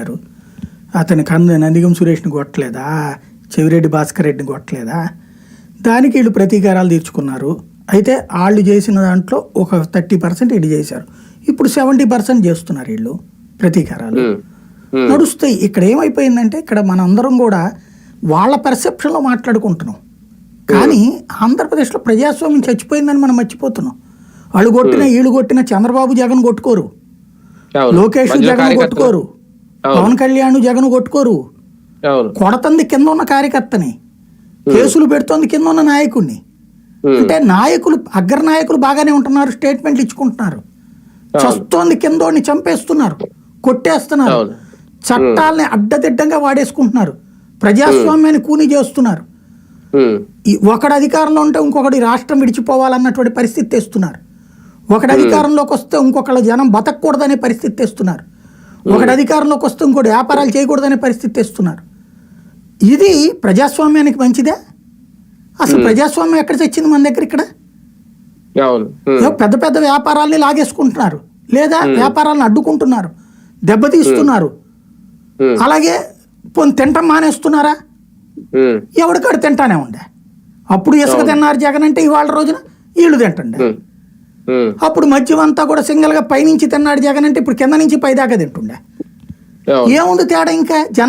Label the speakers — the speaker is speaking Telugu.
Speaker 1: కొట్టారు. అతని నందిగం సురేష్ని కొట్టలేదా, చెవిరెడ్డి భాస్కర్ రెడ్డిని కొట్టలేదా? దానికి వీళ్ళు ప్రతీకారాలు తీర్చుకున్నారు. అయితే వాళ్ళు చేసిన దాంట్లో ఒక 30% వీళ్ళు చేశారు. ఇప్పుడు 70% చేస్తున్నారు వీళ్ళు ప్రతీకారాలు. నడుస్తాయి. ఇక్కడ ఏమైపోయిందంటే ఇక్కడ మనందరం కూడా వాళ్ళ పెర్సెప్షన్లో మాట్లాడుకుంటున్నాం. కానీ ఆంధ్రప్రదేశ్లో ప్రజాస్వామ్యం చచ్చిపోయిందని మనం మర్చిపోతున్నాం. వాళ్ళు కొట్టిన వీళ్ళు కొట్టిన చంద్రబాబు జగన్ కొట్టుకోరు, లోకేష్ జగన్ కొట్టుకోరు, పవన్ కళ్యాణ్ జగన్ కొట్టుకోరు. కొడతంది కింద ఉన్న కార్యకర్తని, కేసులు పెడుతోంది కింద ఉన్న నాయకుడిని. అంటే నాయకులు అగ్రనాయకులు బాగానే ఉంటున్నారు, స్టేట్మెంట్లు ఇచ్చుకుంటున్నారు. చస్తోంది కిందోడిని చంపేస్తున్నారు, కొట్టేస్తున్నారు, చట్టాలని అడ్డదిడ్డంగా వాడేసుకుంటున్నారు, ప్రజాస్వామ్యాన్ని కూని చేస్తున్నారు. ఒకడు అధికారంలో ఉంటే ఇంకొకటి రాష్ట్రం విడిచిపోవాలన్నటువంటి పరిస్థితి తెస్తున్నారు. ఒకటి అధికారంలోకి వస్తే ఇంకొకళ్ళ జనం బతకూడదనే పరిస్థితి తెస్తున్నారు. ఒకటి అధికారంలోకి వస్తే ఇంకోటి వ్యాపారాలు చేయకూడదనే పరిస్థితి తెస్తున్నారు. ఇది ప్రజాస్వామ్యానికి మంచిదే? అసలు ప్రజాస్వామ్యం ఎక్కడ తెచ్చింది మన దగ్గర? ఇక్కడ పెద్ద పెద్ద వ్యాపారాలని లాగేసుకుంటున్నారు, లేదా వ్యాపారాలను అడ్డుకుంటున్నారు, దెబ్బతీస్తున్నారు. అలాగే తింటం మానేస్తున్నారా? ఎవడికాడు తింటానే ఉండే. అప్పుడు ఇసుక తిన్నారు జగన్ అంటే ఇవాళ రోజున వీళ్ళు తింటుండే. అప్పుడు మద్యం అంతా కూడా సింగల్ గా పైనుంచి తిన్నాడు జగన్ అంటే ఇప్పుడు కింద నుంచి పైదాకా తింటుండే. ఏముంది తేడా? ఇంకా జనాలు